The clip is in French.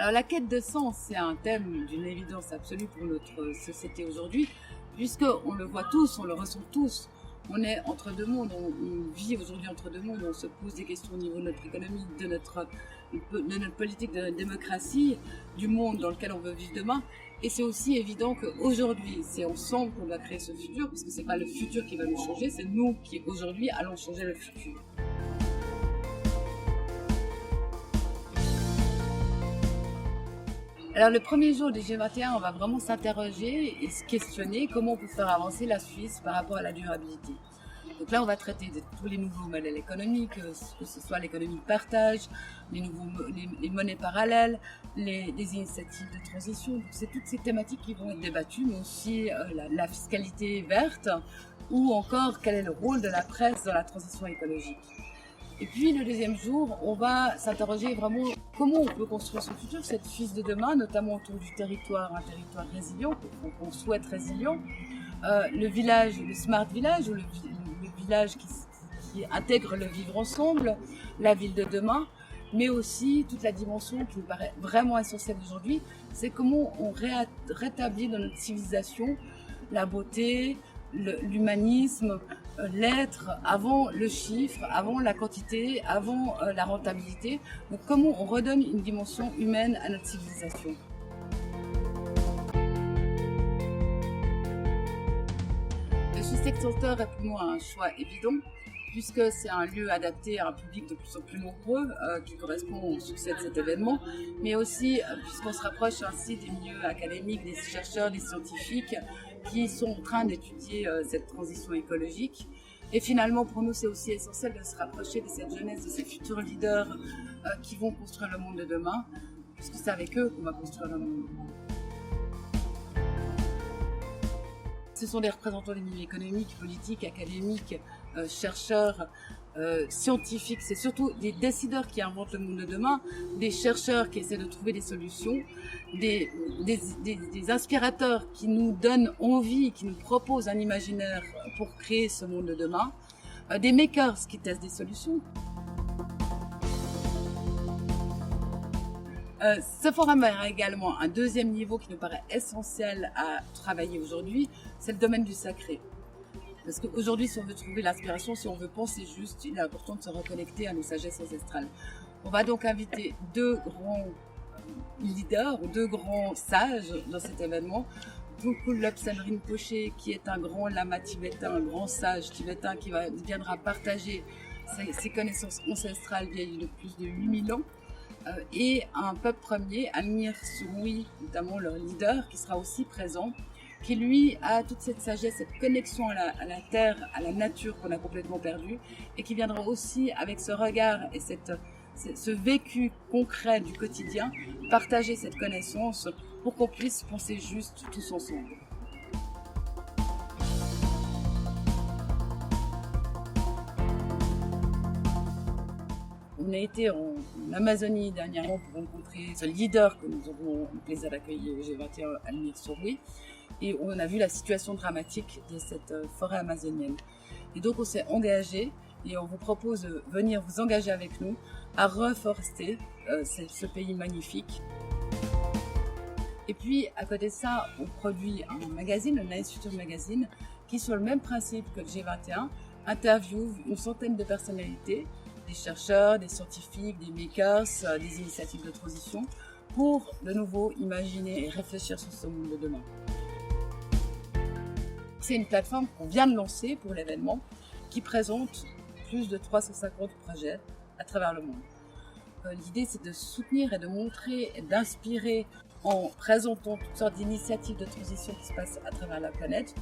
Alors la quête de sens, c'est un thème d'une évidence absolue pour notre société aujourd'hui, puisqu'on le voit tous, on le ressent tous. On est entre deux mondes, on vit aujourd'hui entre deux mondes, on se pose des questions au niveau de notre économie, de notre politique, de notre démocratie, du monde dans lequel on veut vivre demain. Et c'est aussi évident qu'aujourd'hui, c'est ensemble qu'on va créer ce futur, parce que c'est pas le futur qui va nous changer, c'est nous qui aujourd'hui allons changer le futur. Alors le premier jour du G21, on va vraiment s'interroger et se questionner comment on peut faire avancer la Suisse par rapport à la durabilité. Donc là, on va traiter de tous les nouveaux modèles économiques, que ce soit l'économie de partage, les monnaies parallèles, les initiatives de transition. Donc c'est toutes ces thématiques qui vont être débattues, mais aussi la fiscalité verte ou encore quel est le rôle de la presse dans la transition écologique. Et puis le deuxième jour, on va s'interroger vraiment comment on peut construire son futur, cette Suisse de demain, notamment autour du territoire, un territoire résilient, qu'on souhaite résilient. Le village, le smart village, ou le village qui intègre le vivre ensemble, la ville de demain, mais aussi toute la dimension qui nous paraît vraiment essentielle aujourd'hui, c'est comment on rétablit dans notre civilisation la beauté, l'humanisme, l'être avant le chiffre, avant la quantité, avant la rentabilité. Donc comment on redonne une dimension humaine à notre civilisation. Le Swiss Tech Center est pour moi un choix évident, puisque c'est un lieu adapté à un public de plus en plus nombreux qui correspond au succès de cet événement, mais aussi puisqu'on se rapproche ainsi des milieux académiques, des chercheurs, des scientifiques qui sont en train d'étudier cette transition écologique. Et finalement, pour nous, c'est aussi essentiel de se rapprocher de cette jeunesse, de ces futurs leaders qui vont construire le monde de demain, puisque c'est avec eux qu'on va construire le monde. Ce sont des représentants des milieux économiques, politiques, académiques, chercheurs, scientifiques. C'est surtout des décideurs qui inventent le monde de demain, des chercheurs qui essaient de trouver des solutions, des inspirateurs qui nous donnent envie, qui nous proposent un imaginaire pour créer ce monde de demain, des makers qui testent des solutions. Ce forum a également un deuxième niveau qui nous paraît essentiel à travailler aujourd'hui, c'est le domaine du sacré. Parce qu'aujourd'hui, si on veut trouver l'inspiration, si on veut penser juste, il est important de se reconnecter à nos sagesses ancestrales. On va donc inviter deux grands leaders, ou deux grands sages dans cet événement. Tulku Lobsang Rinpoché, qui est un grand lama tibétain, un grand sage tibétain qui viendra partager ses connaissances ancestrales vieilles de plus de 8000 ans. Et un peuple premier, Amir Souri, notamment leur leader, qui sera aussi présent, qui lui a toute cette sagesse, cette connexion à la terre, à la nature qu'on a complètement perdue, et qui viendra aussi avec ce regard et ce vécu concret du quotidien, partager cette connaissance pour qu'on puisse penser juste tous ensemble. On a été en Amazonie dernièrement pour rencontrer ce leader que nous aurons le plaisir d'accueillir au G21, Amir Souri, et on a vu la situation dramatique de cette forêt amazonienne. Et donc on s'est engagé et on vous propose de venir vous engager avec nous à reforester ce pays magnifique. Et puis à côté de ça, on produit un magazine, le Nice Future Magazine, qui sur le même principe que le G21 interviewe une centaine de personnalités, des chercheurs, des scientifiques, des makers, des initiatives de transition, pour de nouveau imaginer et réfléchir sur ce monde de demain. C'est une plateforme qu'on vient de lancer pour l'événement qui présente plus de 350 projets à travers le monde. L'idée, c'est de soutenir et de montrer et d'inspirer en présentant toutes sortes d'initiatives de transition qui se passent à travers la planète